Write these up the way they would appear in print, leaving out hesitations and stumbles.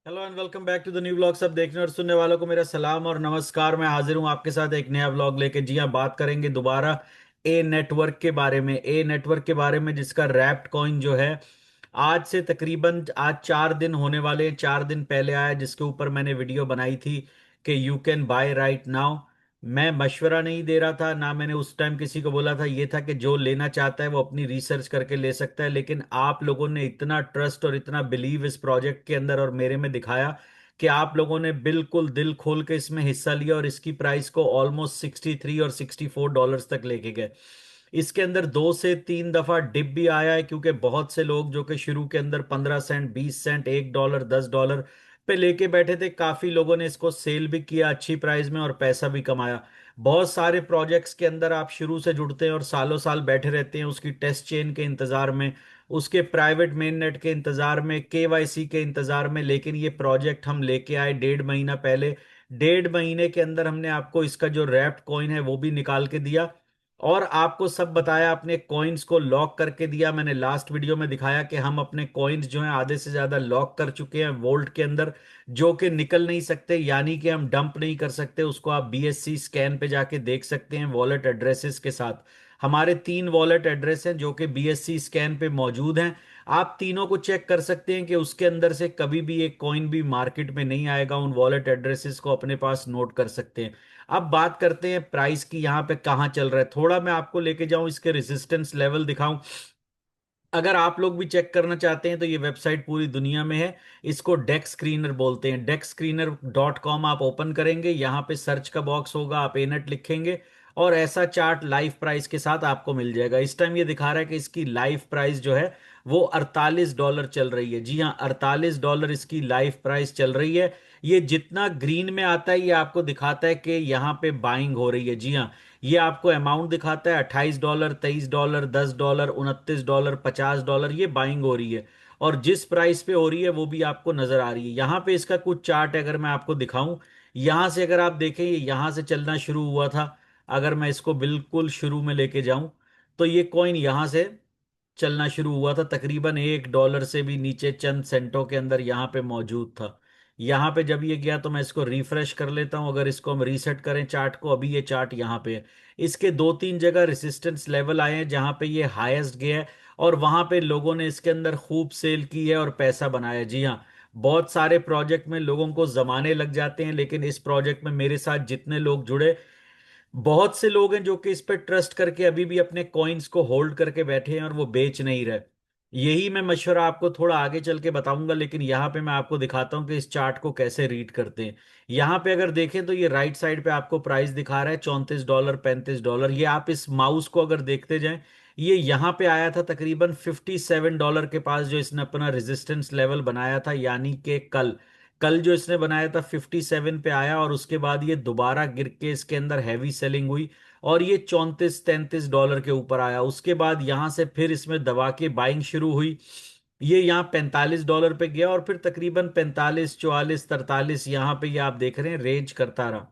Hello and welcome back to the new vlog. सब देखने और सुनने वालों को मेरा सलाम और नमस्कार। मैं हाजिर हूं आपके साथ एक नया व्लॉग लेके। जी हाँ, बात करेंगे दोबारा ए नेटवर्क के बारे में। ए नेटवर्क के बारे में जिसका रैप्ट कॉइन जो है आज से तकरीबन आज 4 दिन होने वाले हैं। 4 दिन पहले आया, जिसके ऊपर मैंने वीडियो बनाई थी कि you can buy right now. मैं मशवरा नहीं दे रहा था, ना मैंने उस टाइम किसी को बोला था। ये था कि जो लेना चाहता है वो अपनी रिसर्च करके ले सकता है। लेकिन आप लोगों ने इतना ट्रस्ट और इतना बिलीव इस प्रोजेक्ट के अंदर और मेरे में दिखाया कि आप लोगों ने बिल्कुल दिल खोल के इसमें हिस्सा लिया और इसकी प्राइस को ऑलमोस्ट 63 और $64 तक लेके गए। इसके अंदर 2 से 3 दफा डिप भी आया है, क्योंकि बहुत से लोग जो कि शुरू के अंदर 15 सेंट, 20 सेंट, $1, $10 पे लेके बैठे थे, काफी लोगों ने इसको सेल भी किया अच्छी प्राइस में और पैसा भी कमाया। बहुत सारे प्रोजेक्ट्स के अंदर आप शुरू से जुड़ते हैं और सालों साल बैठे रहते हैं उसकी टेस्ट चेन के इंतजार में, उसके प्राइवेट मेन नेट के इंतजार में, केवाईसी के इंतजार में। लेकिन ये प्रोजेक्ट हम लेके आए 1.5 महीना पहले। 1.5 महीने के अंदर हमने आपको इसका जो रैप्ट कॉइन है वो भी निकाल के दिया और आपको सब बताया। अपने कॉइन्स को लॉक करके दिया। मैंने लास्ट वीडियो में दिखाया कि हम अपने कॉइन्स जो हैं आधे से ज्यादा लॉक कर चुके हैं वोल्ट के अंदर, जो कि निकल नहीं सकते, यानी कि हम डंप नहीं कर सकते उसको। आप बीएससी स्कैन पे जाके देख सकते हैं वॉलेट एड्रेसेस के साथ। हमारे 3 वॉलेट एड्रेस हैं जो कि बीएससी स्कैन पे मौजूद हैं। आप तीनों को चेक कर सकते हैं कि उसके अंदर से कभी भी एक कॉइन भी मार्केट में नहीं आएगा। उन वॉलेट एड्रेसेस को अपने पास नोट कर सकते हैं। अब बात करते हैं प्राइस की, यहाँ पे कहाँ चल रहा है। थोड़ा मैं आपको लेके जाऊं, इसके रेजिस्टेंस लेवल दिखाऊं। अगर आप लोग भी चेक करना चाहते हैं तो ये वेबसाइट पूरी दुनिया में है। इसको डेक स्क्रीनर बोलते हैं। DEXScreener.com आप ओपन करेंगे, यहाँ पे सर्च का बॉक्स होगा, आप एनट लिखेंगे और ऐसा चार्ट लाइव प्राइस के साथ आपको मिल जाएगा। इस टाइम ये दिखा रहा है कि इसकी लाइव प्राइस जो है वो $48 चल रही है। जी हाँ, $48 इसकी लाइव प्राइस चल रही है। ये जितना ग्रीन में आता है ये आपको दिखाता है कि यहाँ पे बाइंग हो रही है। जी हाँ, ये आपको अमाउंट दिखाता है $28, $23, $10, $29, $50, ये बाइंग हो रही है। और जिस प्राइस पे हो रही है वो भी आपको नजर आ रही है। यहाँ पे इसका कुछ चार्ट है, अगर मैं आपको दिखाऊं। यहाँ से अगर आप देखें, ये यहाँ से चलना शुरू हुआ था। अगर मैं इसको बिल्कुल शुरू में लेके जाऊं तो ये कॉइन यहाँ से चलना शुरू हुआ था, तकरीबन $1 से भी नीचे चंद सेंटों के अंदर यहाँ पे मौजूद था। यहाँ पे जब ये गया तो मैं इसको रिफ्रेश कर लेता हूँ। अगर इसको हम रीसेट करें चार्ट को, अभी ये चार्ट यहाँ पे है। इसके 2-3 जगह रेसिस्टेंस लेवल आए हैं जहाँ पे ये हाईएस्ट गया है और वहां पे लोगों ने इसके अंदर खूब सेल की है और पैसा बनाया। जी हाँ, बहुत सारे प्रोजेक्ट में लोगों को जमाने लग जाते हैं, लेकिन इस प्रोजेक्ट में मेरे साथ जितने लोग जुड़े, बहुत से लोग हैं जो कि इस पे ट्रस्ट करके अभी भी अपने कॉइन्स को होल्ड करके बैठे हैं और वो बेच नहीं रहे। यही मैं मशवरा आपको थोड़ा आगे चल के बताऊंगा, लेकिन यहाँ पे मैं आपको दिखाता हूँ कि इस चार्ट को कैसे रीड करते हैं। यहाँ पे अगर देखें तो ये राइट साइड पे आपको प्राइस दिखा रहा है $34, $35। ये आप इस माउस को अगर देखते जाएं, ये यहाँ पे आया था तकरीबन $57 के पास, जो इसने अपना रेजिस्टेंस लेवल बनाया था। यानी कि कल कल जो इसने बनाया था 57 पे आया और उसके बाद ये दोबारा गिर के इसके अंदर हैवी सेलिंग हुई और ये 34-33 डॉलर के ऊपर आया। उसके बाद यहां से फिर इसमें दबा के बाइंग शुरू हुई। ये यहाँ $45 पे गया और फिर तकरीबन 45, 44, 43 यहाँ पे ये आप देख रहे हैं रेंज करता रहा।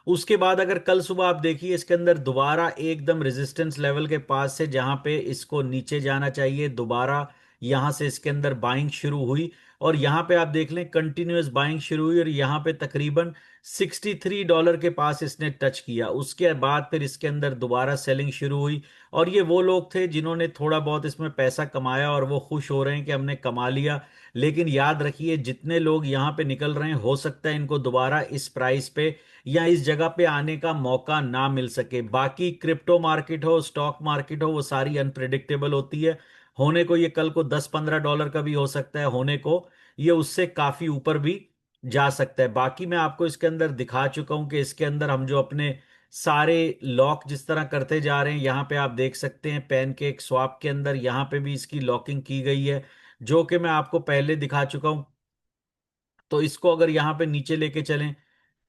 उसके बाद अगर कल सुबह आप देखिए, इसके अंदर दोबारा एकदम रेजिस्टेंस लेवल के पास से जहां पे इसको नीचे जाना चाहिए, दोबारा यहां से इसके अंदर बाइंग शुरू हुई और यहां पे आप देख लें कंटिन्यूअस बाइंग शुरू हुई और यहां पे तकरीबन $63 के पास इसने टच किया। उसके बाद फिर इसके अंदर दोबारा सेलिंग शुरू हुई और ये वो लोग थे जिन्होंने थोड़ा बहुत इसमें पैसा कमाया और वो खुश हो रहे हैं कि हमने कमा लिया। लेकिन याद रखिए, जितने लोग यहाँ पे निकल रहे हैं हो सकता है इनको दोबारा इस प्राइस पे या इस जगह पे आने का मौका ना मिल सके। बाकी क्रिप्टो मार्केट हो, स्टॉक मार्केट हो, वो सारी अनप्रिडिक्टेबल होती है। होने को ये कल को $10-15 का भी हो सकता है, होने को ये उससे काफी ऊपर भी जा सकता है। बाकी मैं आपको इसके अंदर दिखा चुका हूं कि इसके अंदर हम जो अपने सारे लॉक जिस तरह करते जा रहे हैं, यहाँ पे आप देख सकते हैं पैनकेक स्वैप के अंदर यहाँ पे भी इसकी लॉकिंग की गई है, जो कि मैं आपको पहले दिखा चुका हूं। तो इसको अगर यहाँ पे नीचे लेके चलें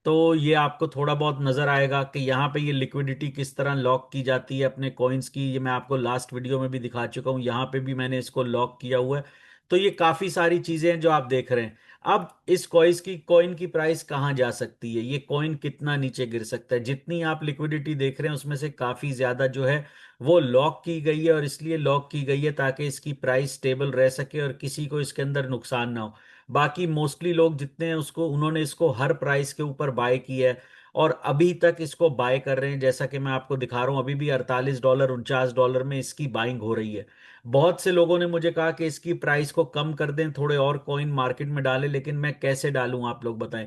तो ये आपको थोड़ा बहुत नजर आएगा कि यहाँ पे ये लिक्विडिटी किस तरह लॉक की जाती है अपने कॉइन्स की। ये मैं आपको लास्ट वीडियो में भी दिखा चुका हूँ, यहाँ पे भी मैंने इसको लॉक किया हुआ है। तो ये काफी सारी चीजें हैं जो आप देख रहे हैं। अब इस कॉइन की प्राइस कहाँ जा सकती है, ये कॉइन कितना नीचे गिर सकता है। जितनी आप लिक्विडिटी देख रहे हैं उसमें से काफी ज्यादा जो है वो लॉक की गई है और इसलिए लॉक की गई है ताकि इसकी प्राइस स्टेबल रह सके और किसी को इसके अंदर नुकसान ना हो। बाकी मोस्टली लोग जितने हैं उसको उन्होंने इसको हर प्राइस के ऊपर बाय किया है और अभी तक इसको बाय कर रहे हैं। जैसा कि मैं आपको दिखा रहा हूं, अभी भी $48 $49 में इसकी बाइंग हो रही है। बहुत से लोगों ने मुझे कहा कि इसकी प्राइस को कम कर दें, थोड़े और कॉइन मार्केट में डालें, लेकिन मैं कैसे डालूं आप लोग बताएं।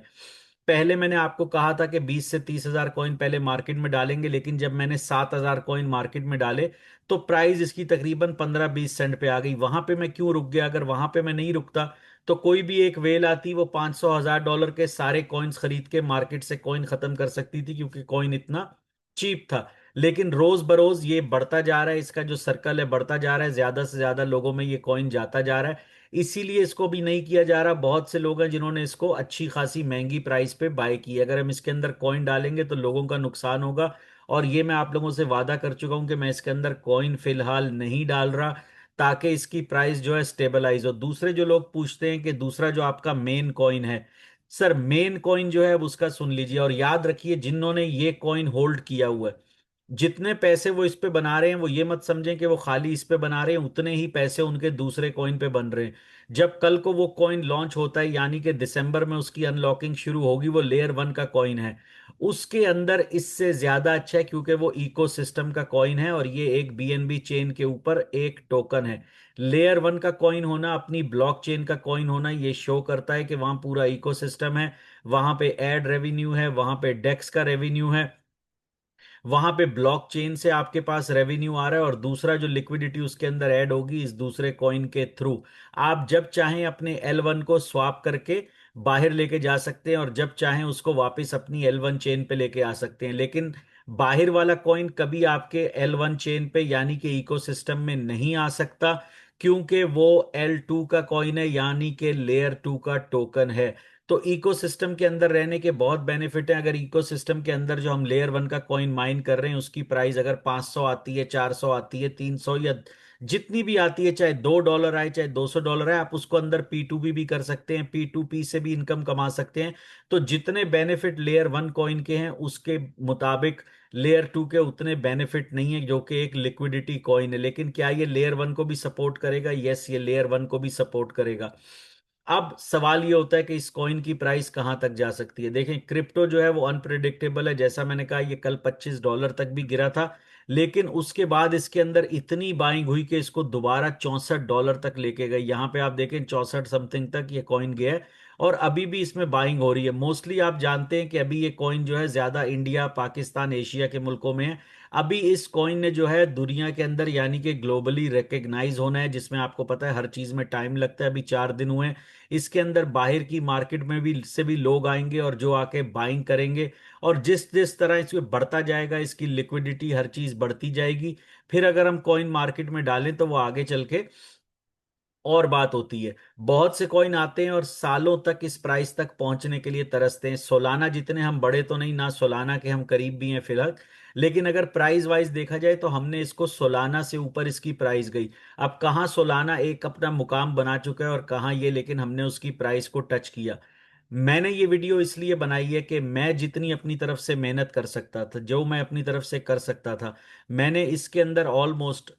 पहले मैंने आपको कहा था कि 20 से 30 हजार कॉइन पहले मार्केट में डालेंगे, लेकिन जब मैंने 7 हजार कॉइन मार्केट में डाले तो प्राइस इसकी तकरीबन 15-20 सेंट पे आ गई। वहां पे मैं क्यों रुक गया? अगर वहां पे मैं नहीं रुकता तो कोई भी एक वेल आती, वो 500 1000 डॉलर के सारे कॉइन्स खरीद के मार्केट से कॉइन खत्म कर सकती थी, क्योंकि कॉइन इतना चीप था। लेकिन रोज बरोज ये बढ़ता जा रहा है, इसका जो सर्कल है बढ़ता जा रहा है, ज्यादा से ज्यादा लोगों में ये कॉइन जाता जा रहा है। इसीलिए इसको भी नहीं किया जा रहा। बहुत से लोग हैं जिन्होंने इसको अच्छी खासी महंगी प्राइस पे बाय की है। अगर हम इसके अंदर कॉइन डालेंगे तो लोगों का नुकसान होगा, और ये मैं आप लोगों से वादा कर चुका हूं कि मैं इसके अंदर कॉइन फिलहाल नहीं डाल रहा, ताकि इसकी प्राइस जो है स्टेबलाइज हो। दूसरे जो लोग पूछते हैं कि दूसरा जो आपका मेन कॉइन है, सर मेन कॉइन जो है अब उसका सुन लीजिए और याद रखिए, जिन्होंने ये कॉइन होल्ड किया हुआ है, जितने पैसे वो इस पे बना रहे हैं, वो ये मत समझें कि वो खाली इस पे बना रहे हैं, उतने ही पैसे उनके दूसरे कॉइन पे बन रहे हैं। जब कल को वो कॉइन लॉन्च होता है, यानी कि दिसंबर में उसकी अनलॉकिंग शुरू होगी, वो लेयर 1 का कॉइन है, उसके अंदर इससे ज्यादा अच्छा है, क्योंकि वो इकोसिस्टम का कॉइन है और ये एक बीएनबी चेन के ऊपर एक टोकन है। लेयर 1 का कॉइन होना, अपनी ब्लॉक चेन का कॉइन होना, ये शो करता है कि वहां पूरा इकोसिस्टम है, वहां पे एड रेवेन्यू है, वहां पे डेक्स का रेवेन्यू है, वहां पे ब्लॉकचेन से आपके पास रेवेन्यू आ रहा है, और दूसरा जो लिक्विडिटी उसके अंदर ऐड होगी इस दूसरे कॉइन के थ्रू, आप जब चाहें अपने L1 को स्वैप करके बाहर लेके जा सकते हैं, और जब चाहें उसको वापस अपनी L1 चेन पे लेके आ सकते हैं। लेकिन बाहर वाला कॉइन कभी आपके L1 चेन पे यानी कि इकोसिस्टम में नहीं आ सकता, क्योंकि वो L2 का कॉइन है, यानी कि लेयर 2 का टोकन है। तो इकोसिस्टम के अंदर रहने के बहुत बेनिफिट है। अगर इकोसिस्टम के अंदर जो हम लेयर 1 का कॉइन माइन कर रहे हैं उसकी प्राइस अगर 500 आती है, 400 आती है, 300 या जितनी भी आती है, चाहे $2 आए चाहे $200 आए, आप उसको अंदर P2P भी कर सकते हैं, P2P से भी इनकम कमा सकते हैं। तो जितने बेनिफिट लेयर 1 कॉइन के हैं उसके मुताबिक लेयर 2 के उतने बेनिफिट नहीं है, जो कि एक लिक्विडिटी कॉइन है। लेकिन क्या ये लेयर 1 को भी सपोर्ट करेगा? यस, ये लेयर 1 को भी सपोर्ट करेगा। अब सवाल ये होता है कि इस कॉइन की प्राइस कहां तक जा सकती है। देखें, क्रिप्टो जो है वो अनप्रिडिक्टेबल है। जैसा मैंने कहा, ये कल $25 तक भी गिरा था, लेकिन उसके बाद इसके अंदर इतनी बाइंग हुई कि इसको दोबारा $64 तक लेके गई। यहां पे आप देखें 64 समथिंग तक ये कॉइन गया है, और अभी भी इसमें बाइंग हो रही है। मोस्टली आप जानते हैं कि अभी ये कॉइन जो है ज्यादा इंडिया, पाकिस्तान, एशिया के मुल्कों में है। अभी इस कॉइन ने जो है दुनिया के अंदर यानी कि ग्लोबली रिकग्नाइज होना है, जिसमें आपको पता है हर चीज में टाइम लगता है। अभी 4 दिन हुए हैं, इसके अंदर बाहर की मार्केट में भी से भी लोग आएंगे और जो आके बाइंग करेंगे, और जिस जिस तरह इसमें बढ़ता जाएगा, इसकी लिक्विडिटी हर चीज बढ़ती जाएगी। फिर अगर हम कॉइन मार्केट में डालें तो वो आगे चल के और बात होती है। बहुत से कॉइन आते हैं और सालों तक इस प्राइस तक पहुंचने के लिए तरसते हैं। सोलाना जितने हम बड़े तो नहीं, ना सोलाना के हम करीब भी हैं फिलहाल, लेकिन अगर प्राइस वाइज देखा जाए तो हमने इसको सोलाना से ऊपर इसकी प्राइस गई। अब कहाँ सोलाना एक अपना मुकाम बना चुका है और कहाँ ये, लेकिन हमने उसकी प्राइस को टच किया। मैंने ये वीडियो इसलिए बनाई है कि मैं जितनी अपनी तरफ से मेहनत कर सकता था, जो मैं अपनी तरफ से कर सकता था, मैंने इसके अंदर ऑलमोस्ट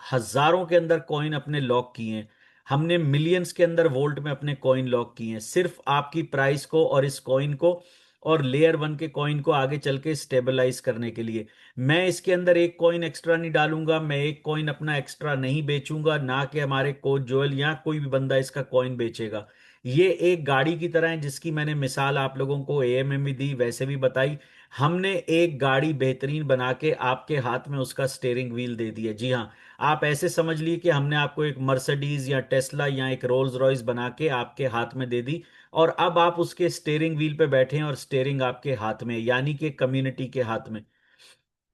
हजारों के अंदर कॉइन अपने लॉक किए हैं। हमने मिलियंस के अंदर वोल्ट में अपने कॉइन लॉक किए हैं, सिर्फ आपकी प्राइस को और इस कॉइन को और लेयर 1 के कॉइन को आगे चल के स्टेबलाइज करने के लिए। मैं इसके अंदर एक कॉइन एक्स्ट्रा नहीं डालूंगा, मैं एक कॉइन अपना एक्स्ट्रा नहीं बेचूंगा, ना कि हमारे कोच जोएल या कोई भी बंदा इसका कॉइन बेचेगा। ये एक गाड़ी की तरह है, जिसकी मैंने मिसाल आप लोगों को एएम में भी दी, वैसे भी बताई। हमने एक गाड़ी बेहतरीन बना के आपके हाथ में उसका स्टेयरिंग व्हील दे दिया। जी हाँ, आप ऐसे समझ लीजिए कि हमने आपको एक मर्सिडीज या टेस्ला या एक रोल्स रॉयस बना के आपके हाथ में दे दी, और अब आप उसके स्टेयरिंग व्हील पे बैठे हैं और स्टेयरिंग आपके हाथ में, यानी कि कम्युनिटी के हाथ में।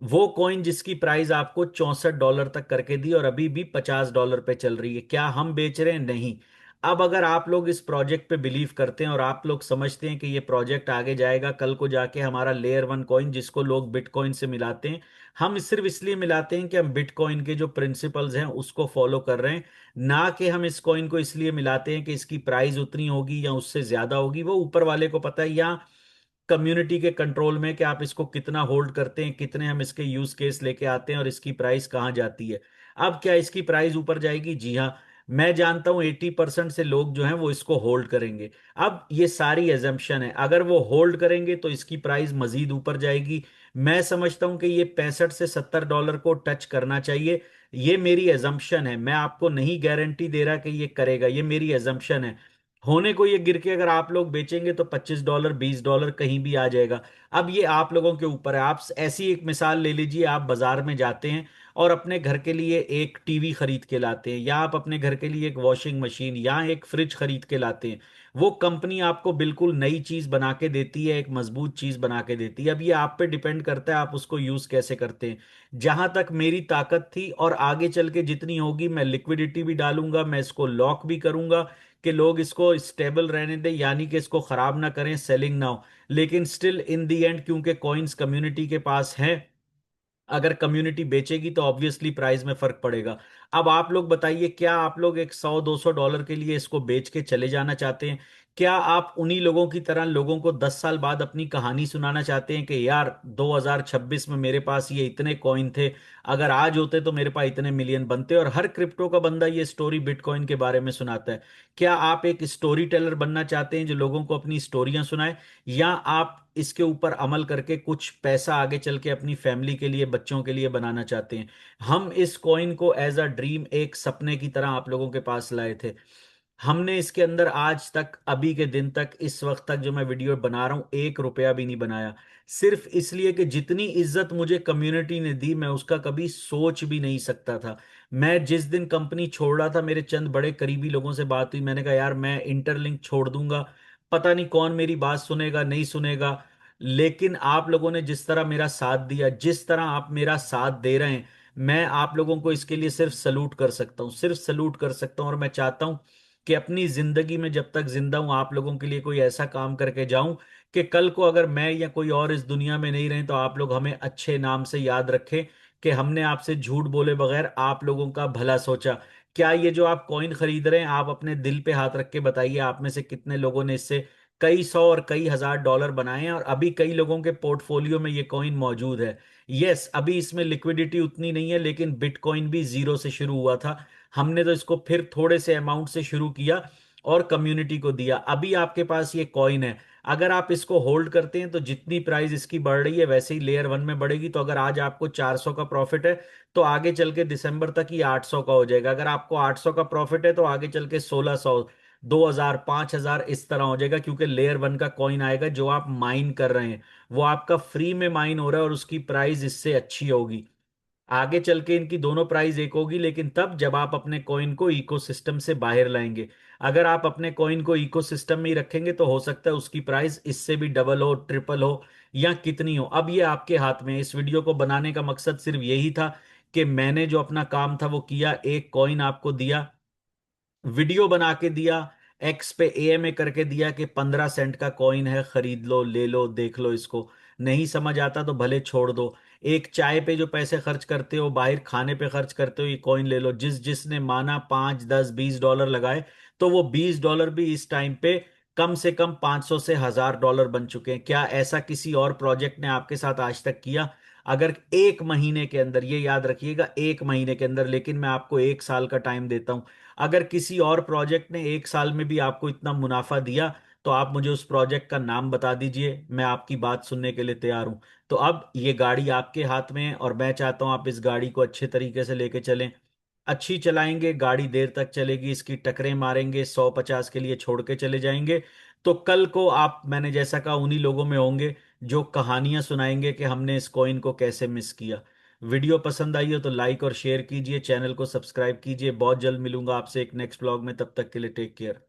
वो कॉइन जिसकी प्राइस आपको $64 तक करके दी और अभी भी $50 पे चल रही है, क्या हम बेच रहे हैं? नहीं। अब अगर आप लोग इस प्रोजेक्ट पे बिलीव करते हैं और आप लोग समझते हैं कि ये प्रोजेक्ट आगे जाएगा, कल को जाके हमारा लेयर 1 कॉइन जिसको लोग बिटकॉइन से मिलाते हैं, हम सिर्फ इसलिए मिलाते हैं कि हम बिटकॉइन के जो प्रिंसिपल्स हैं उसको फॉलो कर रहे हैं, ना कि हम इस कॉइन को इसलिए मिलाते हैं कि इसकी प्राइस उतनी होगी या उससे ज्यादा होगी। वो ऊपर वाले को पता है, या कम्युनिटी के कंट्रोल में, कि आप इसको कितना होल्ड करते हैं, कितने हम इसके यूज केस लेके आते हैं और इसकी प्राइस कहाँ जाती है। अब क्या इसकी प्राइस ऊपर जाएगी? जी हाँ। मैं जानता हूं 80% से लोग जो हैं वो इसको होल्ड करेंगे। अब ये सारी एजम्पशन है, अगर वो होल्ड करेंगे तो इसकी प्राइस मजीद ऊपर जाएगी। मैं समझता हूं कि ये 65 से 70 डॉलर को टच करना चाहिए। ये मेरी एजम्पशन है, मैं आपको नहीं गारंटी दे रहा कि ये करेगा, ये मेरी एजम्पशन है। होने को ये गिर के अगर आप लोग बेचेंगे तो 25 डॉलर 20 डॉलर कहीं भी आ जाएगा। अब ये आप लोगों के ऊपर है। आप ऐसी एक मिसाल ले लीजिए, आप बाजार में जाते हैं और अपने घर के लिए एक टीवी खरीद के लाते हैं, या आप अपने घर के लिए एक वॉशिंग मशीन या एक फ्रिज खरीद के लाते हैं। वो कंपनी आपको बिल्कुल नई चीज बना के देती है, एक मजबूत चीज बना के देती है। अब ये आप पे डिपेंड करता है आप उसको यूज कैसे करते हैं। जहां तक मेरी ताकत थी और आगे चल के जितनी होगी, मैं लिक्विडिटी भी डालूंगा, मैं इसको लॉक भी करूंगा कि लोग इसको स्टेबल रहने दें, यानी कि इसको खराब ना करें, सेलिंग ना हो। लेकिन स्टिल इन दी एंड, क्योंकि कॉइन्स कम्युनिटी के पास हैं, अगर कम्युनिटी बेचेगी तो ऑब्वियसली प्राइस में फर्क पड़ेगा। अब आप लोग बताइए, क्या आप लोग एक 100 200 डॉलर के लिए इसको बेच के चले जाना चाहते हैं? क्या आप उन्हीं लोगों की तरह लोगों को 10 साल बाद अपनी कहानी सुनाना चाहते हैं कि यार 2026 में मेरे पास ये इतने कॉइन थे, अगर आज होते तो मेरे पास इतने मिलियन बनते? और हर क्रिप्टो का बंदा ये स्टोरी बिटकॉइन के बारे में सुनाता है। क्या आप एक स्टोरी टेलर बनना चाहते हैं जो लोगों को अपनी स्टोरियां सुनाए, या आप इसके ऊपर अमल करके कुछ पैसा आगे चल के अपनी फैमिली के लिए, बच्चों के लिए बनाना चाहते हैं? हम इस कॉइन को एज अ ड्रीम, एक सपने की तरह आप लोगों के पास लाए थे। हमने इसके अंदर आज तक, अभी के दिन तक, इस वक्त तक जो मैं वीडियो बना रहा हूं, 1 रुपया भी नहीं बनाया। सिर्फ इसलिए कि जितनी इज्जत मुझे कम्युनिटी ने दी, मैं उसका कभी सोच भी नहीं सकता था। मैं जिस दिन कंपनी छोड़ रहा था, मेरे चंद बड़े करीबी लोगों से बात हुई, मैंने कहा यार मैं इंटरलिंक छोड़ दूंगा, पता नहीं कौन मेरी बात सुनेगा नहीं सुनेगा। लेकिन आप लोगों ने जिस तरह मेरा साथ दिया, जिस तरह आप मेरा साथ दे रहे हैं, मैं आप लोगों को इसके लिए सिर्फ सलूट कर सकता हूं, सिर्फ सलूट कर सकता हूं। और मैं चाहता हूं कि अपनी जिंदगी में जब तक जिंदा हूं, आप लोगों के लिए कोई ऐसा काम करके जाऊं कि कल को अगर मैं या कोई और इस दुनिया में नहीं रहे, तो आप लोग हमें अच्छे नाम से याद रखें कि हमने आपसे झूठ बोले बगैर आप लोगों का भला सोचा। क्या ये जो आप कॉइन खरीद रहे हैं, आप अपने दिल पे हाथ रख के बताइए, आप में से कितने लोगों ने इससे कई सौ और कई हजार डॉलर बनाए हैं? और अभी कई लोगों के पोर्टफोलियो में ये कॉइन मौजूद है। यस, अभी इसमें लिक्विडिटी उतनी नहीं है, लेकिन बिटकॉइन भी जीरो से शुरू हुआ था। हमने तो इसको फिर थोड़े से अमाउंट से शुरू किया और कम्युनिटी को दिया। अभी आपके पास ये कॉइन है, अगर आप इसको होल्ड करते हैं तो जितनी प्राइस इसकी बढ़ रही है वैसे ही लेयर वन में बढ़ेगी। तो अगर आज आपको 400 का प्रॉफिट है, तो आगे चल के दिसंबर तक ही 800 का हो जाएगा। अगर आपको 800 का प्रॉफिट है, तो आगे चल के 1600, 2000, 5000 इस तरह हो जाएगा, क्योंकि लेयर वन का कॉइन आएगा जो आप माइन कर रहे हैं, वो आपका फ्री में माइन हो रहा है और उसकी प्राइस इससे अच्छी होगी। आगे चल के इनकी दोनों प्राइस एक होगी, लेकिन तब जब आप अपने कॉइन को इकोसिस्टम से बाहर लाएंगे। अगर आप अपने कॉइन को इकोसिस्टम में ही रखेंगे तो हो सकता है उसकी प्राइस इससे भी डबल हो, ट्रिपल हो, या कितनी हो। अब ये आपके हाथ में है। इस वीडियो को बनाने का मकसद सिर्फ यही था कि मैंने जो अपना काम था वो किया, एक कॉइन आपको दिया, वीडियो बना के दिया, एक्स पे एएमए करके दिया कि 15 सेंट का कॉइन है, खरीद लो, ले लो, देख लो इसको। नहीं समझ आता तो भले छोड़ दो। एक चाय पे जो पैसे खर्च करते हो, बाहर खाने पे खर्च करते हो, ये कॉइन ले लो। जिसने माना 5 10 20 डॉलर लगाए, तो वो 20 डॉलर भी इस टाइम पे कम से कम 500 से 1000 डॉलर बन चुके हैं। क्या ऐसा किसी और प्रोजेक्ट ने आपके साथ आज तक किया? अगर एक महीने के अंदर, ये याद रखिएगा, एक महीने के अंदर, लेकिन मैं आपको 1 साल का टाइम देता हूं, अगर किसी और प्रोजेक्ट ने 1 साल में भी आपको इतना मुनाफा दिया, तो आप मुझे उस प्रोजेक्ट का नाम बता दीजिए, मैं आपकी बात सुनने के लिए तैयार हूं। तो अब ये गाड़ी आपके हाथ में है और मैं चाहता हूं आप इस गाड़ी को अच्छे तरीके से लेके चलें। अच्छी चलाएंगे, गाड़ी देर तक चलेगी, इसकी टक्करें मारेंगे, 100 50 के लिए छोड़ के चले जाएंगे, तो कल को आप, मैंने जैसा कहा, उन्हीं लोगों में होंगे जो कहानियां सुनाएंगे कि हमने इस कॉइन को कैसे मिस किया। वीडियो पसंद आई हो तो लाइक और शेयर कीजिए, चैनल को सब्सक्राइब कीजिए। बहुत जल्द मिलूंगा आपसे एक नेक्स्ट ब्लॉग में, तब तक के लिए टेक केयर।